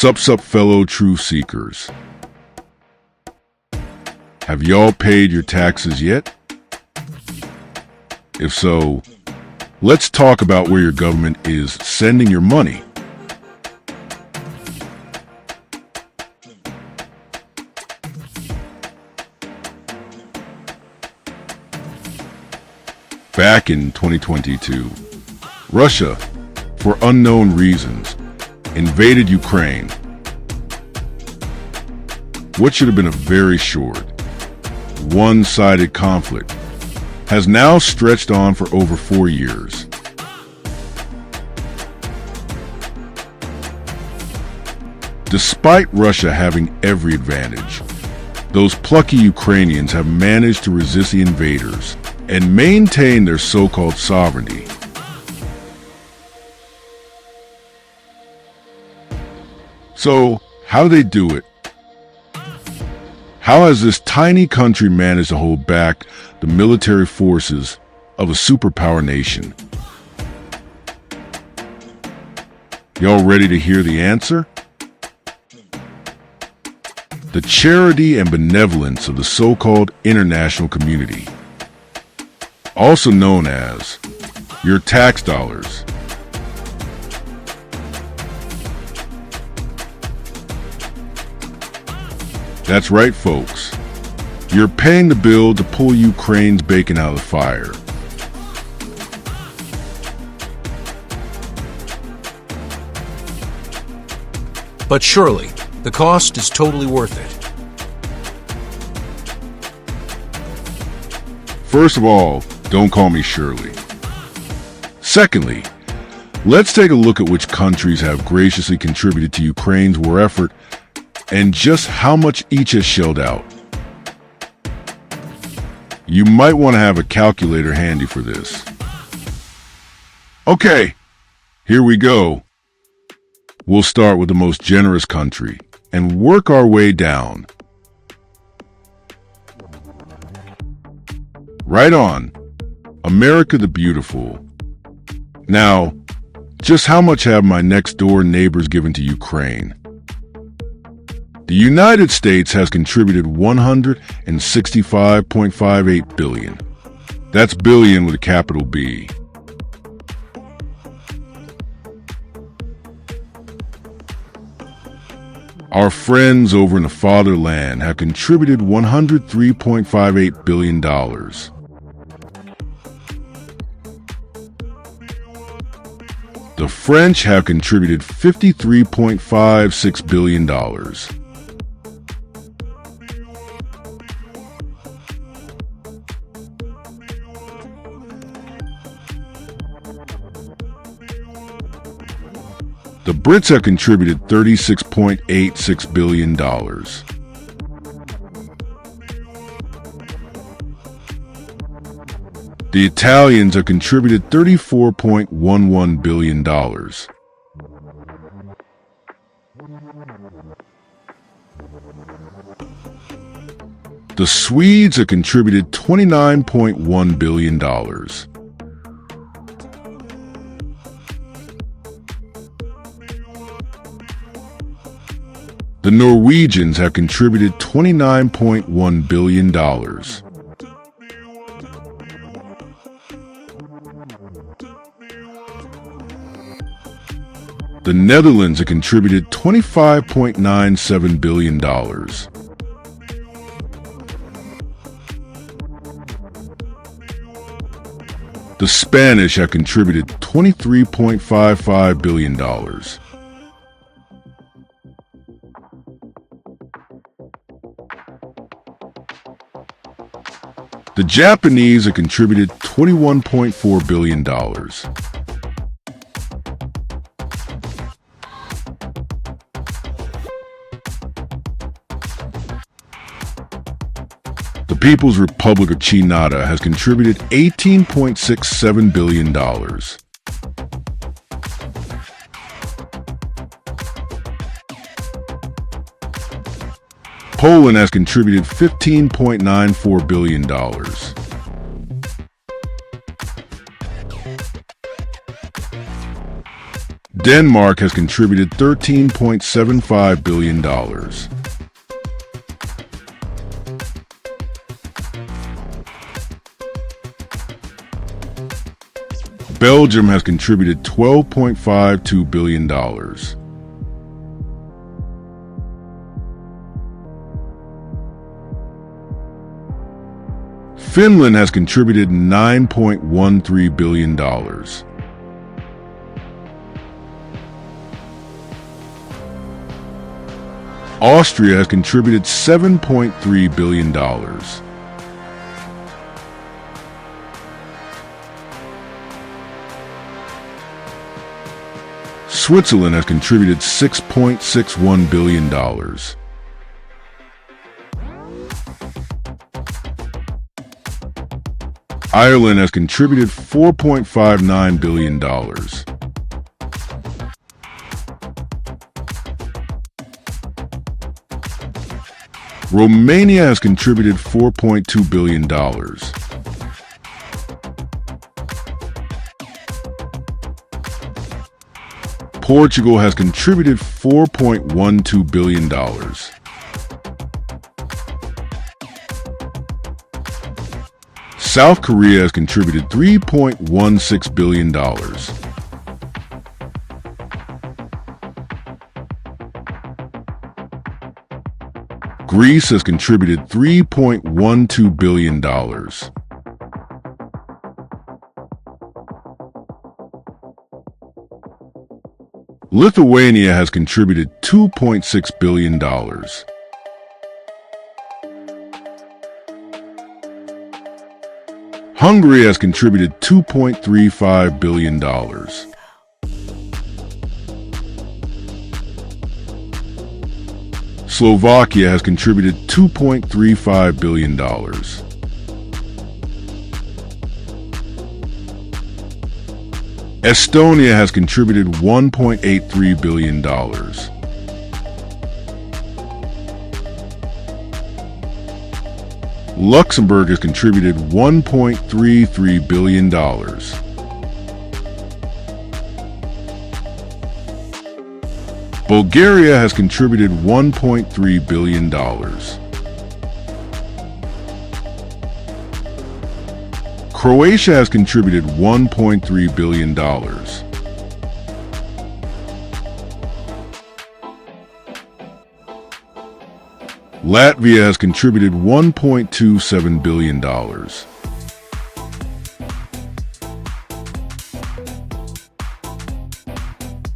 Sup fellow truth seekers. Have y'all paid your taxes yet? If so, let's talk about where your government is sending your money. Back in 2022, Russia, for unknown reasons, invaded Ukraine. What should have been a very short, one-sided conflict has now stretched on for over 4 years. Despite Russia having every advantage, those plucky Ukrainians have managed to resist the invaders and maintain their so-called sovereignty. So, how do they do it? How has this tiny country managed to hold back the military forces of a superpower nation? Y'all ready to hear the answer? The charity and benevolence of the so-called international community, also known as your tax dollars. That's right, folks. You're paying the bill to pull Ukraine's bacon out of the fire. But surely, the cost is totally worth it. First of all, don't call me Shirley. Secondly, let's take a look at which countries have graciously contributed to Ukraine's war effort and just how much each has shelled out. You might want to have a calculator handy for this. Okay, here we go. We'll start with the most generous country and work our way down. Right on, America the Beautiful. Now, just how much have my next-door neighbors given to Ukraine? The United States has contributed $165.58 billion. That's billion with a capital B. Our friends over in the fatherland have contributed $103.58 billion. The French have contributed $53.56 billion. The Brits have contributed $36.86 billion. The Italians have contributed $34.11 billion. The Swedes have contributed $29.1 billion. The Norwegians have contributed $29.1 billion. The Netherlands have contributed $25.97 billion. The Spanish have contributed $23.55 billion. The Japanese have contributed $21.4 billion. The People's Republic of China has contributed $18.67 billion. Poland has contributed $15.94 billion. Denmark has contributed $13.75 billion. Belgium has contributed $12.52 billion. Finland has contributed $9.13 billion. Austria has contributed $7.3 billion. Switzerland has contributed $6.61 billion. Ireland has contributed $4.59 billion. Romania has contributed $4.2 billion. Portugal has contributed $4.12 billion. South Korea has contributed $3.16 billion. Greece has contributed $3.12 billion. Lithuania has contributed $2.6 billion. Hungary has contributed $2.35 billion. Slovakia has contributed $2.35 billion. Estonia has contributed $1.83 billion. Luxembourg has contributed $1.33 billion. Bulgaria has contributed $1.3 billion. Croatia has contributed $1.3 billion. Latvia has contributed $1.27 billion.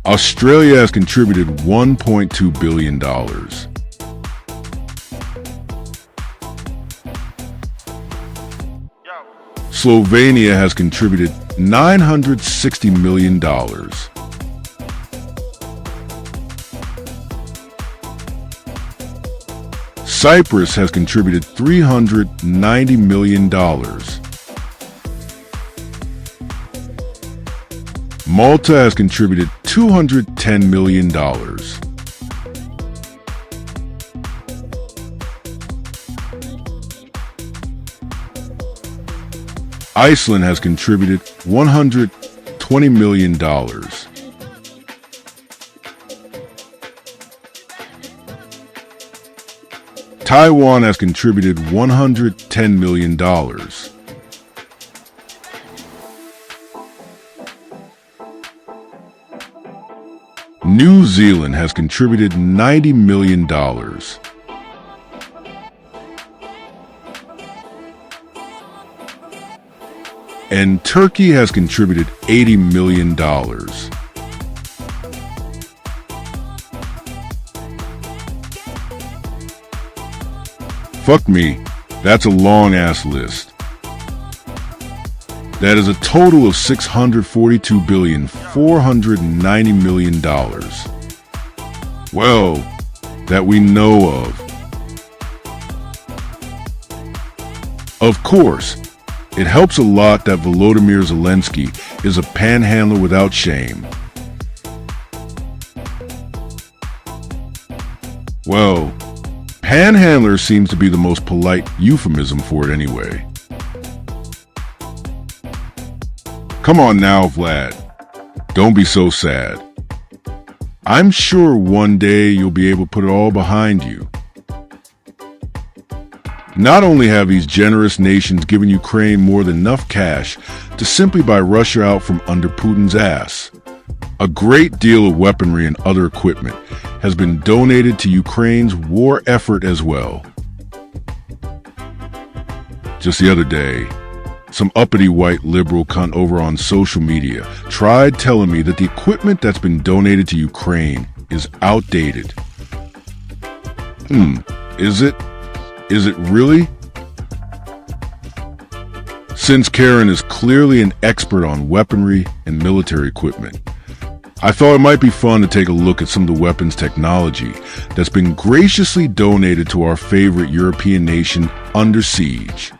Australia has contributed $1.2 billion. Slovenia has contributed $960 million. Cyprus has contributed $390 million. Malta has contributed $210 million. Iceland has contributed $120 million. Taiwan has contributed $110 million. New Zealand has contributed $90 million. And Turkey has contributed $80 million. Fuck me, that's a long-ass list. That is a total of $642,490 million. Well, that we know of. Of course, it helps a lot that Volodymyr Zelensky is a panhandler without shame. Well, panhandler seems to be the most polite euphemism for it anyway. Come on now, Vlad. Don't be so sad. I'm sure one day you'll be able to put it all behind you. Not only have these generous nations given Ukraine more than enough cash to simply buy Russia out from under Putin's ass, a great deal of weaponry and other equipment has been donated to Ukraine's war effort as well. Just the other day, some uppity white liberal cunt over on social media tried telling me that the equipment that's been donated to Ukraine is outdated. Is it? Is it really? Since Karen is clearly an expert on weaponry and military equipment, I thought it might be fun to take a look at some of the weapons technology that's been graciously donated to our favorite European nation under siege.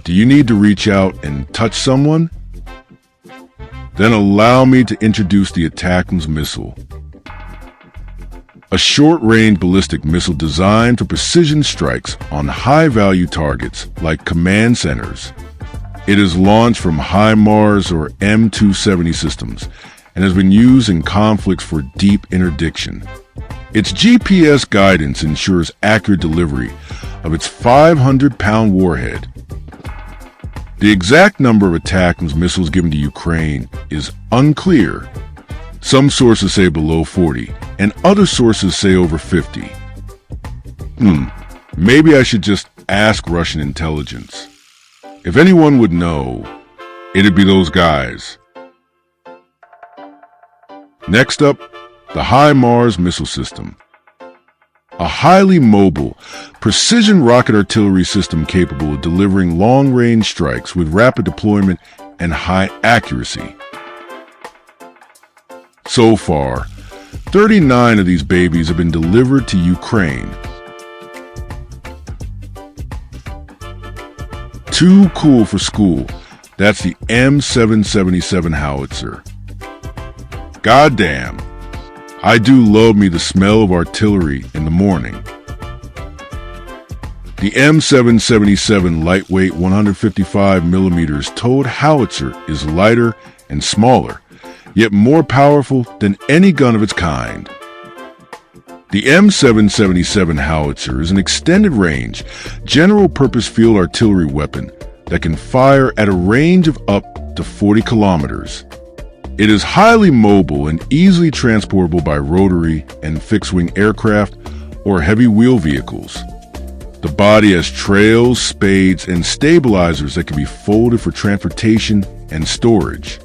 Do you need to reach out and touch someone? Then allow me to introduce the ATACMS missile. A short-range ballistic missile designed for precision strikes on high-value targets like command centers. It is launched from HIMARS or M270 systems and has been used in conflicts for deep interdiction. Its GPS guidance ensures accurate delivery of its 500-pound warhead. The exact number of ATACMS missiles given to Ukraine is unclear. Some sources say below 40, and other sources say over 50. Maybe I should just ask Russian intelligence. If anyone would know, it'd be those guys. Next up, the HIMARS missile system. A highly mobile, precision rocket artillery system capable of delivering long-range strikes with rapid deployment and high accuracy. So far, 39 of these babies have been delivered to Ukraine. Too cool for school. That's the M777 howitzer. Goddamn. I do love me the smell of artillery in the morning. The M777 lightweight 155mm towed howitzer is lighter and smaller, yet more powerful than any gun of its kind. The M777 howitzer is an extended-range, general-purpose field artillery weapon that can fire at a range of up to 40 kilometers. It is highly mobile and easily transportable by rotary and fixed-wing aircraft or heavy wheel vehicles. The body has trails, spades, and stabilizers that can be folded for transportation and storage.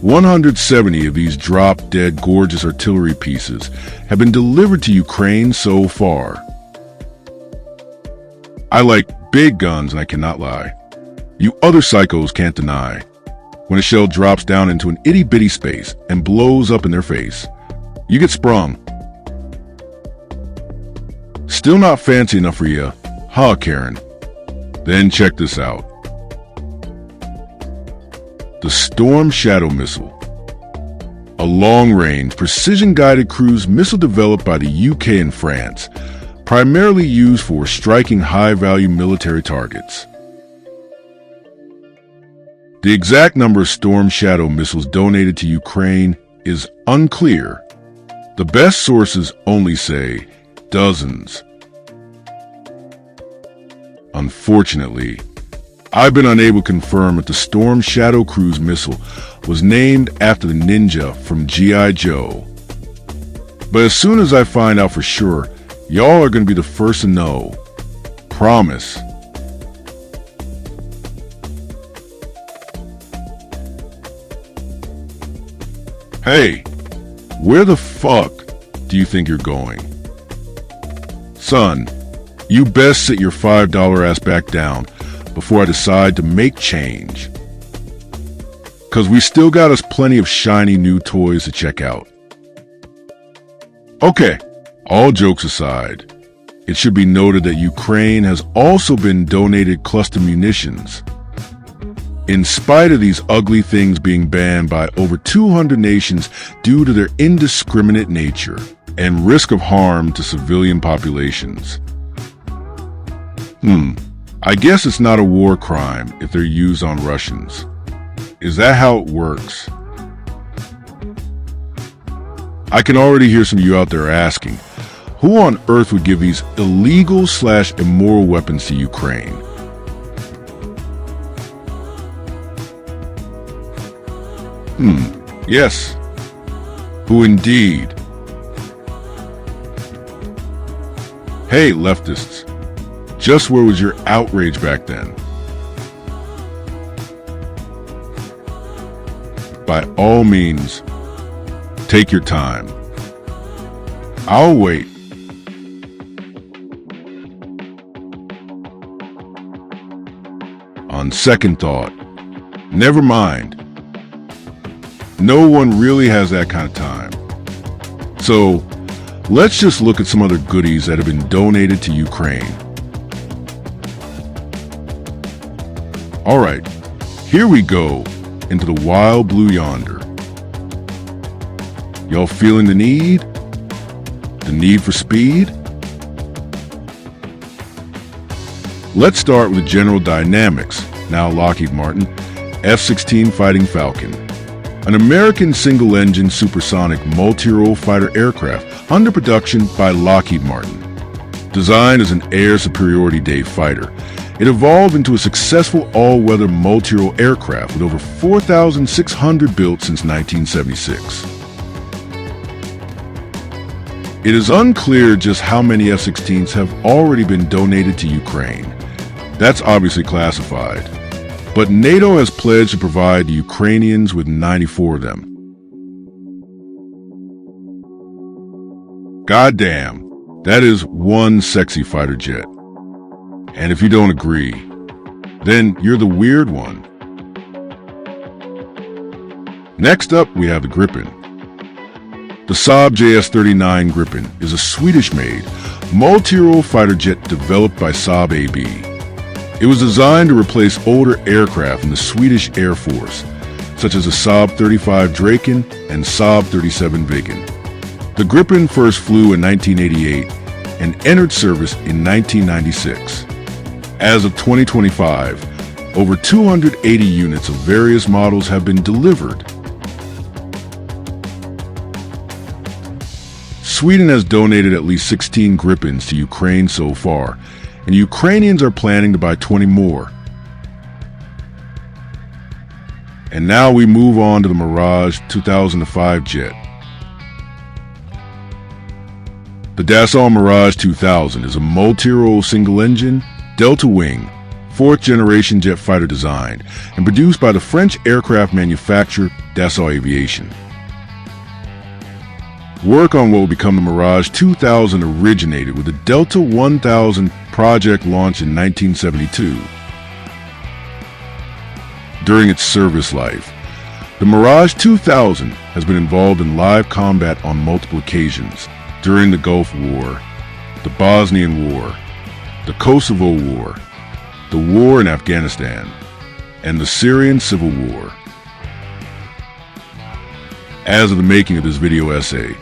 170 of these drop-dead gorgeous artillery pieces have been delivered to Ukraine so far. I like big guns and I cannot lie. You other psychos can't deny. When a shell drops down into an itty-bitty space and blows up in their face, you get sprung. Still not fancy enough for you, huh, Karen? Then check this out. The Storm Shadow missile. A long-range, precision-guided cruise missile developed by the UK and France, primarily used for striking high-value military targets. The exact number of Storm Shadow missiles donated to Ukraine is unclear. The best sources only say dozens. Unfortunately, I've been unable to confirm that the Storm Shadow cruise missile was named after the ninja from G.I. Joe. But as soon as I find out for sure, y'all are going to be the first to know. Promise. Hey, where the fuck do you think you're going? Son, you best sit your $5 ass back down before I decide to make change. 'Cause we still got us plenty of shiny new toys to check out. Okay, all jokes aside, it should be noted that Ukraine has also been donated cluster munitions. In spite of these ugly things being banned by over 200 nations due to their indiscriminate nature and risk of harm to civilian populations. I guess it's not a war crime if they're used on Russians. Is that how it works? I can already hear some of you out there asking, who on earth would give these illegal/immoral weapons to Ukraine? Yes. Who indeed? Hey, leftists. Just where was your outrage back then? By all means, take your time. I'll wait. On second thought, never mind. No one really has that kind of time. So, let's just look at some other goodies that have been donated to Ukraine. All right, here we go into the wild blue yonder. Y'all feeling the need? The need for speed? Let's start with General Dynamics, now Lockheed Martin, F-16 Fighting Falcon, an American single-engine supersonic multi-role fighter aircraft under production by Lockheed Martin. Designed as an air superiority day fighter, it evolved into a successful all-weather multi-role aircraft with over 4,600 built since 1976. It is unclear just how many F-16s have already been donated to Ukraine. That's obviously classified. But NATO has pledged to provide the Ukrainians with 94 of them. Goddamn, that is one sexy fighter jet. And if you don't agree, then you're the weird one. Next up, we have the Gripen. The Saab JS-39 Gripen is a Swedish-made, multi-role fighter jet developed by Saab AB. It was designed to replace older aircraft in the Swedish Air Force, such as the Saab 35 Draken and Saab 37 Viggen. The Gripen first flew in 1988 and entered service in 1996. As of 2025, over 280 units of various models have been delivered. Sweden has donated at least 16 Gripens to Ukraine so far, and Ukrainians are planning to buy 20 more. And now we move on to the Mirage 2005 jet. The Dassault Mirage 2000 is a multi-role single-engine, delta-wing, fourth-generation jet fighter designed and produced by the French aircraft manufacturer Dassault Aviation. Work on what will become the Mirage 2000 originated with the Delta 1000 project launched in 1972. During its service life, the Mirage 2000 has been involved in live combat on multiple occasions during the Gulf War, the Bosnian War, the Kosovo War, the war in Afghanistan, and the Syrian Civil War. As of the making of this video essay,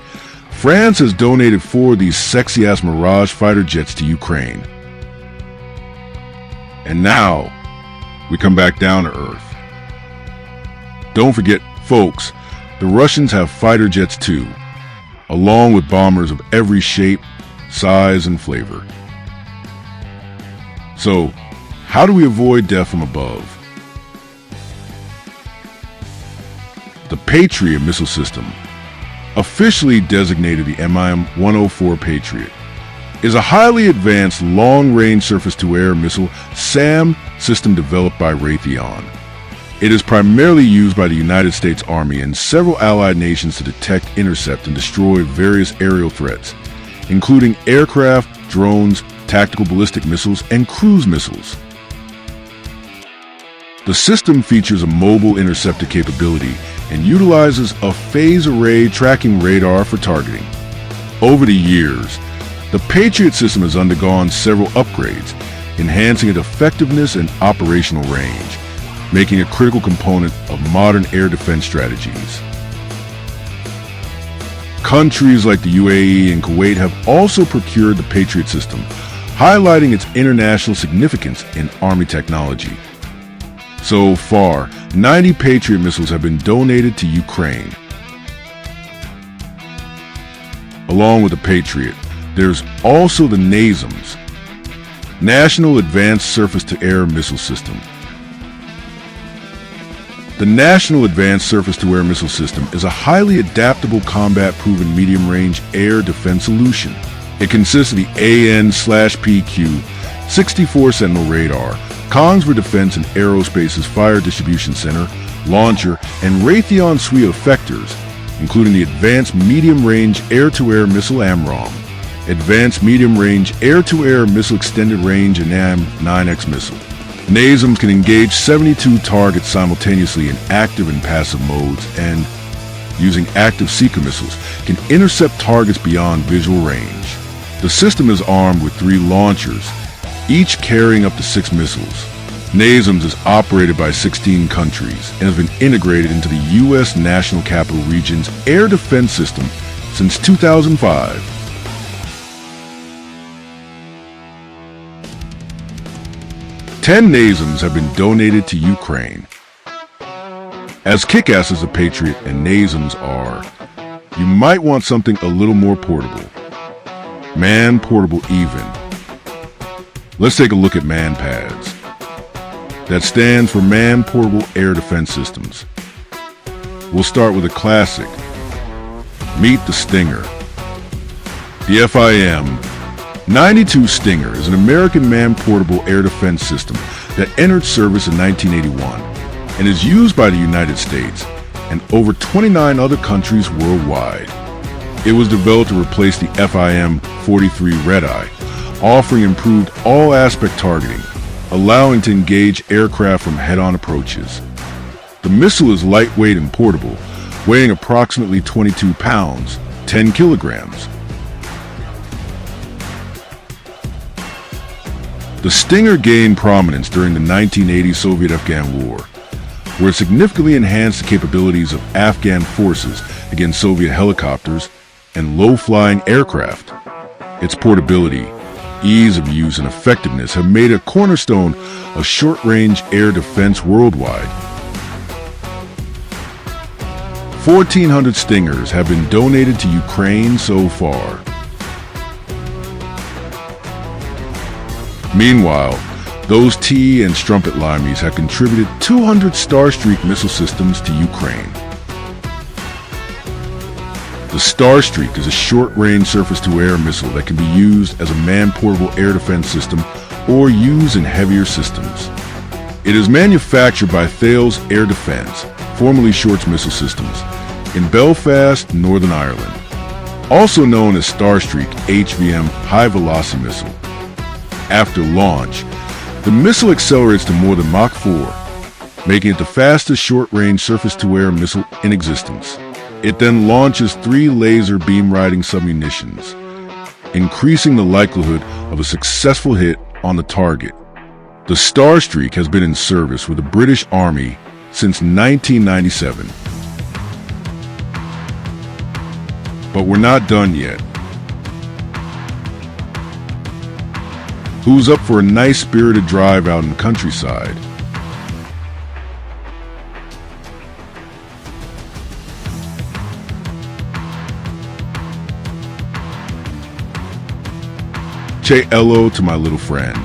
France has donated 4 of these sexy-ass Mirage fighter jets to Ukraine. And now, we come back down to earth. Don't forget, folks, the Russians have fighter jets too, along with bombers of every shape, size, and flavor. So, how do we avoid death from above? The Patriot missile system, officially designated the MIM-104 Patriot, is a highly advanced long-range surface-to-air missile SAM system developed by Raytheon. It is primarily used by the United States Army and several allied nations to detect, intercept, and destroy various aerial threats, including aircraft, drones, tactical ballistic missiles, and cruise missiles. The system features a mobile interceptor capability and utilizes a phase array tracking radar for targeting. Over the years, the Patriot system has undergone several upgrades, enhancing its effectiveness and operational range, making a critical component of modern air defense strategies. Countries like the UAE and Kuwait have also procured the Patriot system, highlighting its international significance in Army technology. So far, 90 Patriot missiles have been donated to Ukraine. Along with the Patriot, there's also the NASAMS, National Advanced Surface-to-Air Missile System. The National Advanced Surface-to-Air Missile System is a highly adaptable, combat-proven medium-range air defense solution. It consists of the AN/PQ 64 Sentinel radar, Kongsberg Defense and Aerospace's Fire Distribution Center, launcher, and Raytheon suite of effectors, including the Advanced Medium-Range Air-to-Air Missile AMRAAM, Advanced Medium-Range Air-to-Air Missile Extended Range and AIM-9X missile. NASAMS can engage 72 targets simultaneously in active and passive modes and, using active seeker missiles, can intercept targets beyond visual range. The system is armed with 3 launchers, each carrying up to 6 missiles. NASAMS is operated by 16 countries and has been integrated into the U.S. National Capital Region's air defense system since 2005. Ten NASAMS have been donated to Ukraine. As kick-ass as the Patriot and NASAMS are, you might want something a little more portable. Man-portable even. Let's take a look at MANPADS. That stands for Man-Portable Air Defense Systems. We'll start with a classic. Meet the Stinger. The FIM-92 Stinger is an American man-portable air defense system that entered service in 1981 and is used by the United States and over 29 other countries worldwide. It was developed to replace the FIM-43 Red-Eye, offering improved all-aspect targeting, allowing to engage aircraft from head-on approaches. The missile is lightweight and portable, weighing approximately 22 pounds, 10 kilograms. The Stinger gained prominence during the 1980 Soviet-Afghan War, where it significantly enhanced the capabilities of Afghan forces against Soviet helicopters and low-flying aircraft. Its portability, ease of use, and effectiveness have made it a cornerstone of short-range air defense worldwide. 1,400 Stingers have been donated to Ukraine so far. Meanwhile, those T and Strumpet Limeys have contributed 200 Starstreak missile systems to Ukraine. The Starstreak is a short-range surface-to-air missile that can be used as a man-portable air defense system or used in heavier systems. It is manufactured by Thales Air Defence, formerly Shorts Missile Systems, in Belfast, Northern Ireland. Also known as Starstreak HVM High Velocity Missile. After launch, the missile accelerates to more than Mach 4, making it the fastest short-range surface-to-air missile in existence. It then launches 3 laser beam-riding submunitions, increasing the likelihood of a successful hit on the target. The Starstreak has been in service with the British Army since 1997. But we're not done yet. Who's up for a nice spirited drive out in the countryside? Say hello to my little friend,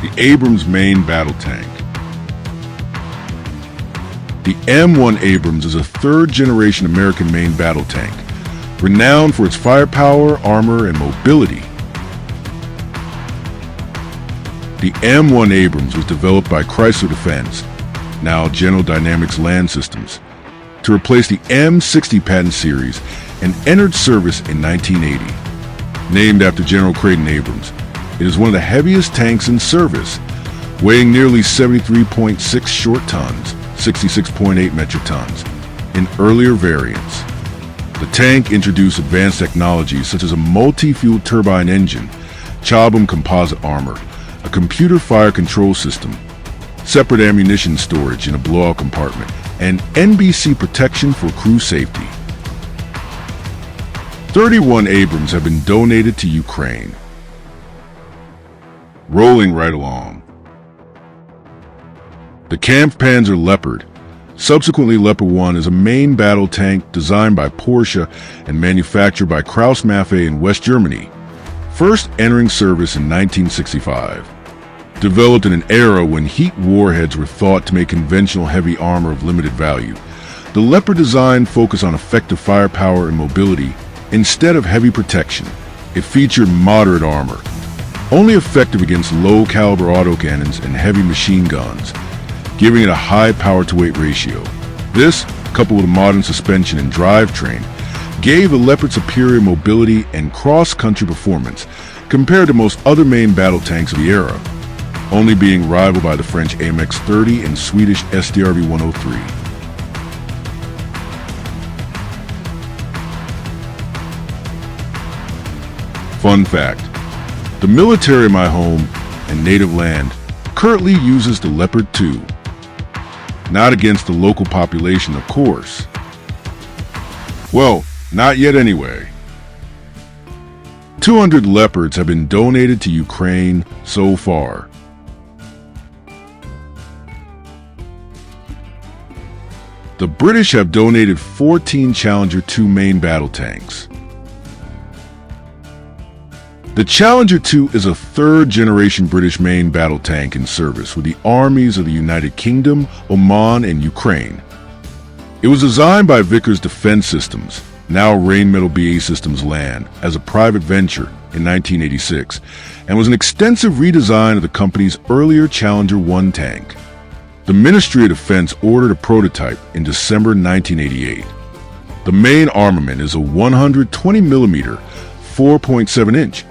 the Abrams main battle tank. The M1 Abrams is a third-generation American main battle tank, renowned for its firepower, armor, and mobility. The M1 Abrams was developed by Chrysler Defense, now General Dynamics Land Systems, to replace the M60 patent series and entered service in 1980. Named after General Creighton Abrams, it is one of the heaviest tanks in service, weighing nearly 73.6 short tons, 66.8 metric tons, in earlier variants. The tank introduced advanced technologies such as a multi-fuel turbine engine, Chobham composite armor, a computer fire control system, separate ammunition storage in a blowout compartment, and NBC protection for crew safety. 31 Abrams have been donated to Ukraine. Rolling right along. The Kampfpanzer Leopard, subsequently Leopard 1, is a main battle tank designed by Porsche and manufactured by Krauss-Maffei in West Germany, first entering service in 1965. Developed in an era when heat warheads were thought to make conventional heavy armor of limited value, the Leopard design focused on effective firepower and mobility instead of heavy protection. It featured moderate armor, only effective against low-caliber autocannons and heavy machine guns, giving it a high power-to-weight ratio. This, coupled with a modern suspension and drivetrain, gave the Leopard superior mobility and cross-country performance compared to most other main battle tanks of the era, only being rivaled by the French AMX-30 and Swedish SDRV-103. Fun fact: the military in my home and native land currently uses the Leopard 2. Not against the local population, of course. Well, not yet anyway. 200 Leopards have been donated to Ukraine so far. The British have donated 14 Challenger 2 main battle tanks. The Challenger 2 is a third-generation British main battle tank in service with the armies of the United Kingdom, Oman, and Ukraine. It was designed by Vickers Defense Systems, now Rheinmetall BAE Systems Land, as a private venture in 1986, and was an extensive redesign of the company's earlier Challenger 1 tank. The Ministry of Defense ordered a prototype in December 1988. The main armament is a 120mm, 4.7-inch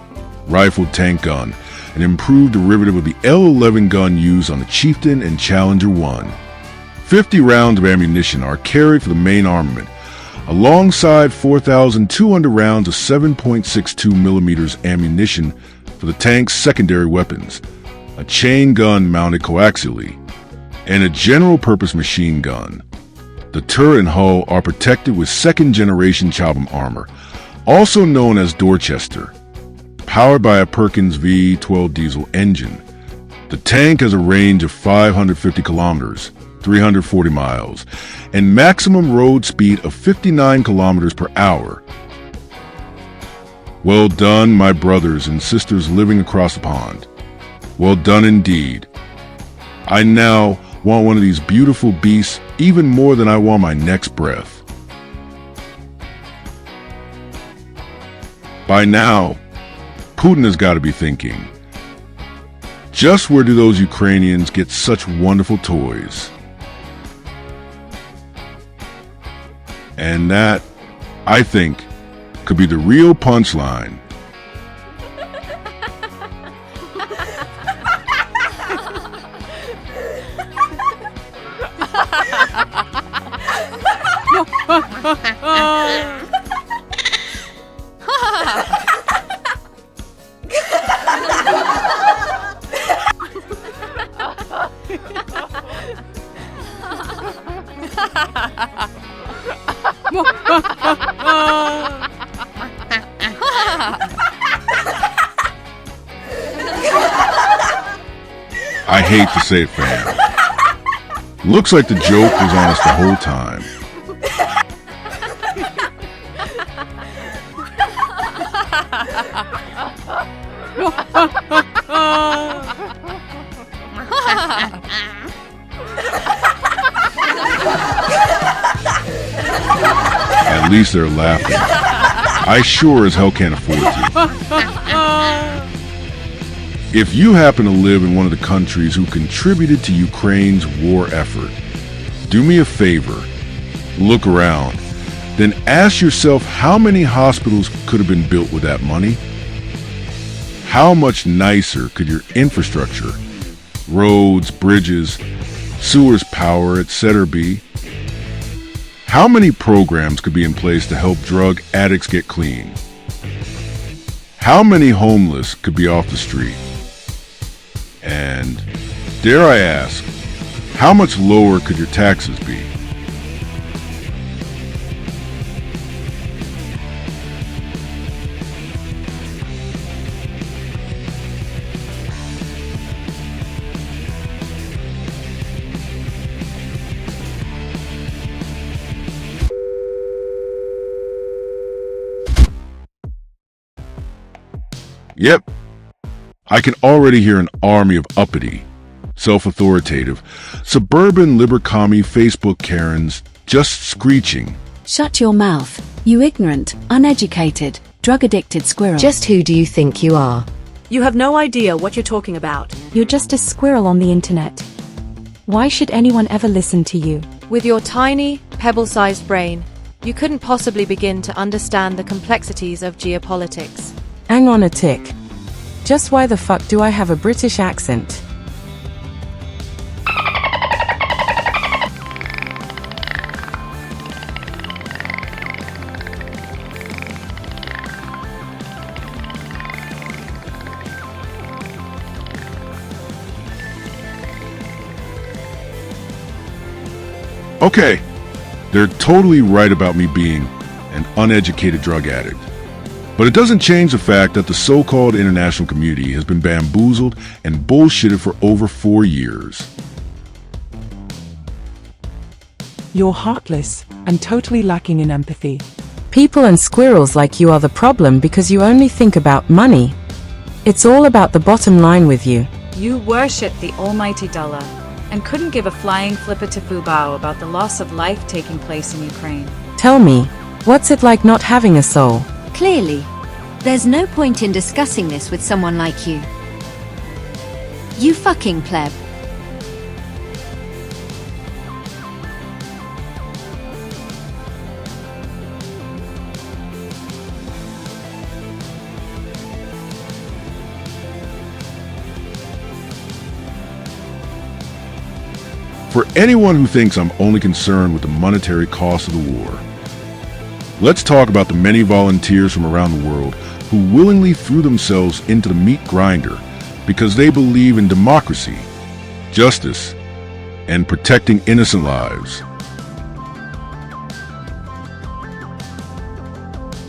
rifled tank gun, an improved derivative of the L11 gun used on the Chieftain and Challenger 1. 50 rounds of ammunition are carried for the main armament, alongside 4,200 rounds of 7.62mm ammunition for the tank's secondary weapons, a chain gun mounted coaxially, and a general-purpose machine gun. The turret and hull are protected with second-generation Chobham armor, also known as Dorchester, powered by a Perkins V12 diesel engine. The tank has a range of 550 kilometers, 340 miles, and maximum road speed of 59 kilometers per hour. Well done, my brothers and sisters living across the pond. Well done indeed. I now want one of these beautiful beasts even more than I want my next breath. By now, Putin has got to be thinking, just where do those Ukrainians get such wonderful toys? And that, I think, could be the real punchline. I hate to say it, fam. Looks like the joke was on us the whole time. At least they're laughing. I sure as hell can't afford to. If you happen to live in one of the countries who contributed to Ukraine's war effort, do me a favor, look around, then ask yourself how many hospitals could have been built with that money? How much nicer could your infrastructure, roads, bridges, sewers, power, etc. be? How many programs could be in place to help drug addicts get clean? How many homeless could be off the street? And, dare I ask, how much lower could your taxes be? Yep, I can already hear an army of uppity, self-authoritative, suburban libercommie Facebook Karens just screeching. Shut your mouth, you ignorant, uneducated, drug-addicted squirrel. Just who do you think you are? You have no idea what you're talking about. You're just a squirrel on the internet. Why should anyone ever listen to you? With your tiny, pebble-sized brain, you couldn't possibly begin to understand the complexities of geopolitics. Hang on a tick. Just why the fuck do I have a British accent? Okay, they're totally right about me being an uneducated drug addict. But it doesn't change the fact that the so-called international community has been bamboozled and bullshitted for over 4 years. You're heartless and totally lacking in empathy. People and squirrels like you are the problem because you only think about money. It's all about the bottom line with you. You worship the almighty dollar and couldn't give a flying flipper to Fubao about the loss of life taking place in Ukraine. Tell me, what's it like not having a soul? Clearly, there's no point in discussing this with someone like you. You fucking pleb. For anyone who thinks I'm only concerned with the monetary cost of the war, let's talk about the many volunteers from around the world who willingly threw themselves into the meat grinder because they believe in democracy, justice, and protecting innocent lives.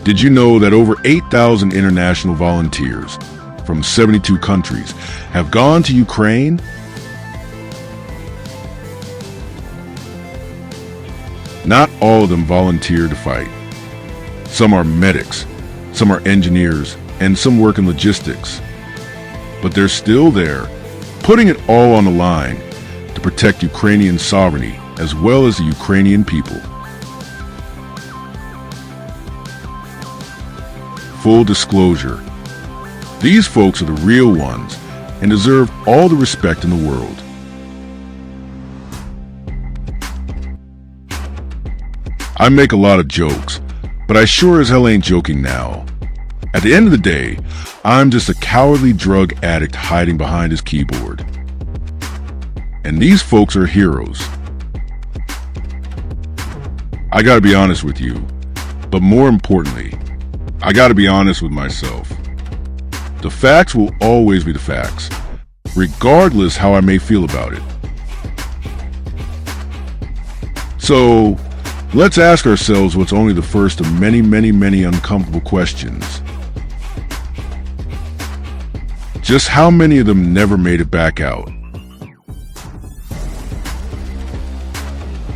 Did you know that over 8,000 international volunteers from 72 countries have gone to Ukraine? Not all of them volunteered to fight. Some are medics, some are engineers, and some work in logistics. But they're still there, putting it all on the line to protect Ukrainian sovereignty as well as the Ukrainian people. Full disclosure, these folks are the real ones and deserve all the respect in the world. I make a lot of jokes, but I sure as hell ain't joking now. At the end of the day, I'm just a cowardly drug addict hiding behind his keyboard. And these folks are heroes. I gotta be honest with you, but more importantly, I gotta be honest with myself. The facts will always be the facts, regardless how I may feel about it. So, let's ask ourselves what's only the first of many, many, many uncomfortable questions. Just how many of them never made it back out?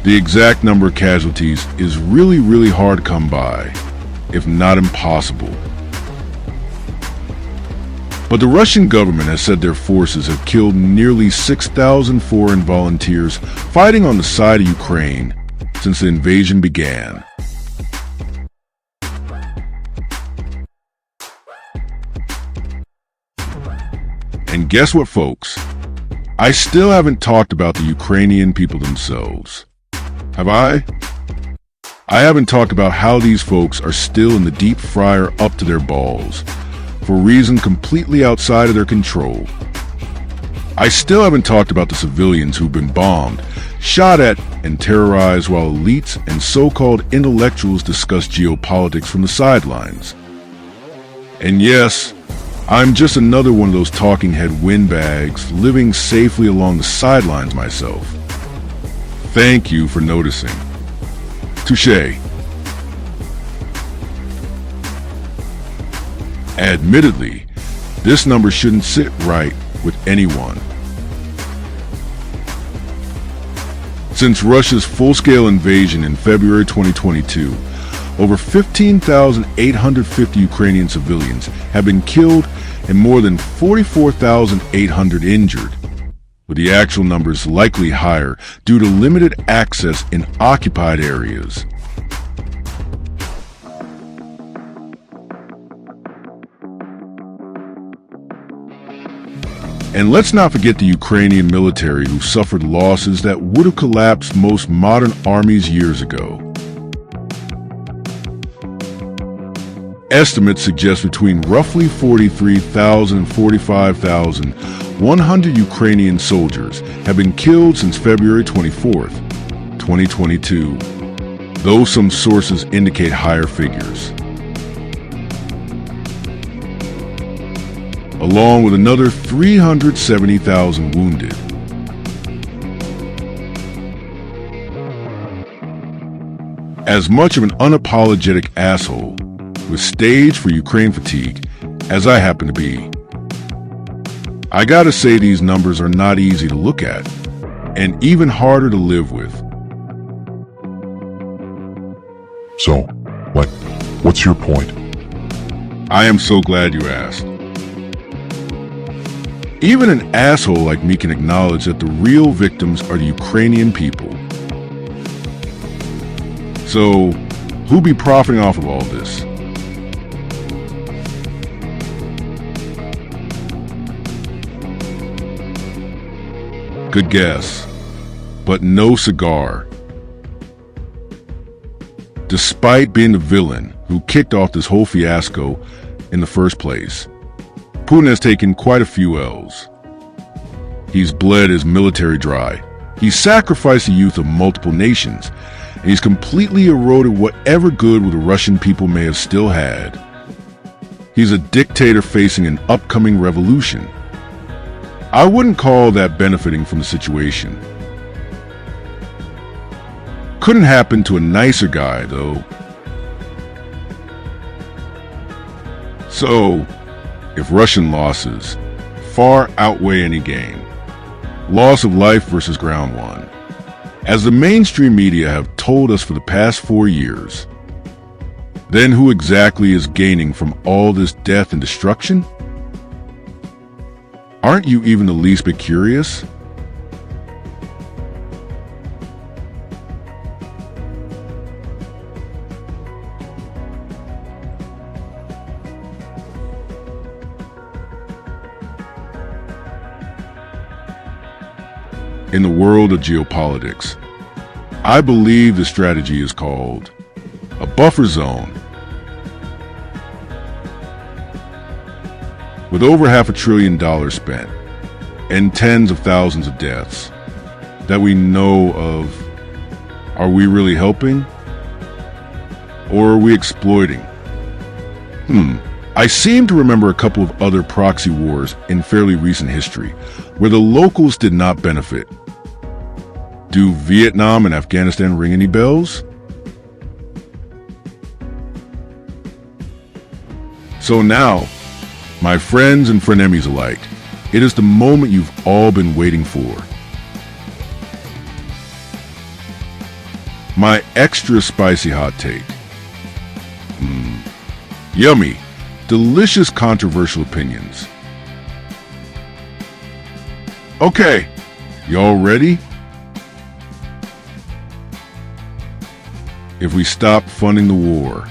The exact number of casualties is really, really hard to come by, if not impossible. But the Russian government has said their forces have killed nearly 6,000 foreign volunteers fighting on the side of Ukraine since the invasion began. And guess what, folks? I still haven't talked about the Ukrainian people themselves. Have I? I haven't talked about how these folks are still in the deep fryer up to their balls, for a reason completely outside of their control. I still haven't talked about the civilians who've been bombed, shot at, and terrorized while elites and so-called intellectuals discuss geopolitics from the sidelines. And yes, I'm just another one of those talking head windbags living safely along the sidelines myself. Thank you for noticing. Touché. Admittedly, this number shouldn't sit right with anyone. Since Russia's full-scale invasion in February 2022, over 15,850 Ukrainian civilians have been killed and more than 44,800 injured, with the actual numbers likely higher due to limited access in occupied areas. And let's not forget the Ukrainian military, who suffered losses that would have collapsed most modern armies years ago. Estimates suggest between roughly 43,000 and 45,100 Ukrainian soldiers have been killed since February 24th, 2022, though some sources indicate higher figures. Along with another 370,000 wounded. As much of an unapologetic asshole with stage for Ukraine fatigue as I happen to be, I gotta say these numbers are not easy to look at, and even harder to live with. So, what's your point? I am so glad you asked. Even an asshole like me can acknowledge that the real victims are the Ukrainian people. So, who be profiting off of all this? Good guess, but no cigar. Despite being the villain who kicked off this whole fiasco in the first place, Putin has taken quite a few L's. He's bled his military dry. He's sacrificed the youth of multiple nations, and he's completely eroded whatever good the Russian people may have still had. He's a dictator facing an upcoming revolution. I wouldn't call that benefiting from the situation. Couldn't happen to a nicer guy, though. So, if Russian losses far outweigh any gain, loss of life versus ground won, as the mainstream media have told us for the past 4 years, then who exactly is gaining from all this death and destruction? Aren't you even the least bit curious? In the world of geopolitics, I believe the strategy is called a buffer zone. With over $500 billion spent and tens of thousands of deaths that we know of, are we really helping? Or are we exploiting? I seem to remember a couple of other proxy wars in fairly recent history where the locals did not benefit. Do Vietnam and Afghanistan ring any bells? So now, my friends and frenemies alike, it is the moment you've all been waiting for. My extra spicy hot take. Yummy, delicious controversial opinions. Okay, y'all ready? If we stopped funding the war,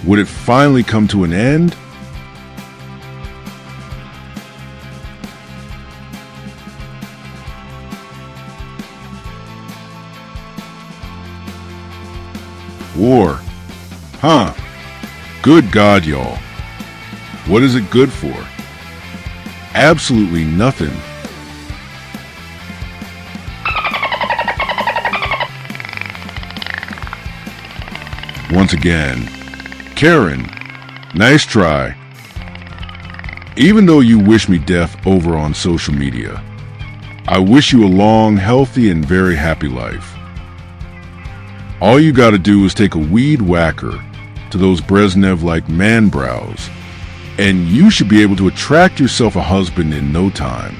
would it finally come to an end? War. Huh. Good God, y'all. What is it good for? Absolutely nothing. Once again, Karen, nice try. Even though you wish me death over on social media, I wish you a long, healthy, and very happy life. All you gotta do is take a weed whacker to those Brezhnev-like man brows, and you should be able to attract yourself a husband in no time.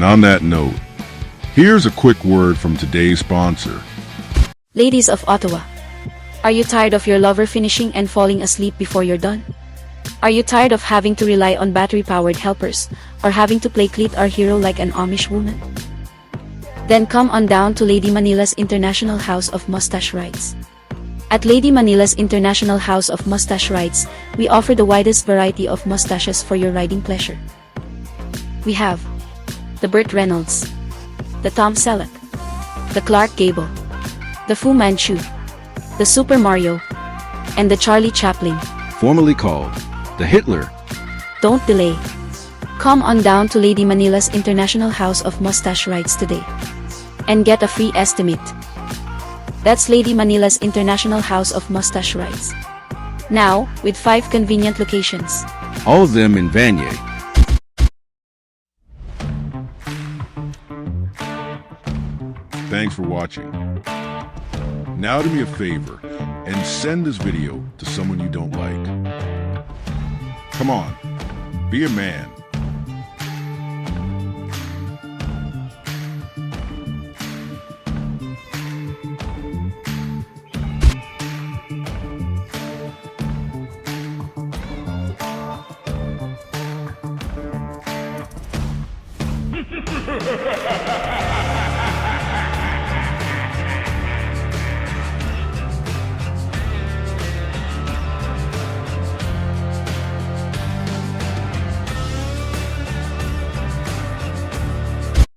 And on that note, here's a quick word from today's sponsor. Ladies of Ottawa, are you tired of your lover finishing and falling asleep before you're done? Are you tired of having to rely on battery-powered helpers, or having to play Cleat our hero like an Amish woman? Then come on down to Lady Manila's International House of Mustache Rides. At Lady Manila's International House of Mustache Rides, we offer the widest variety of mustaches for your riding pleasure. We have the Burt Reynolds, the Tom Selleck, the Clark Gable, the Fu Manchu, the Super Mario, and the Charlie Chaplin. Formerly called the Hitler. Don't delay. Come on down to Lady Manila's International House of Mustache Rides today and get a free estimate. That's Lady Manila's International House of Mustache Rides. Now, with 5 convenient locations. All of them in Vanier. Thanks for watching. Now do me a favor and send this video to someone you don't like. Come on, be a man. Ha ha ha!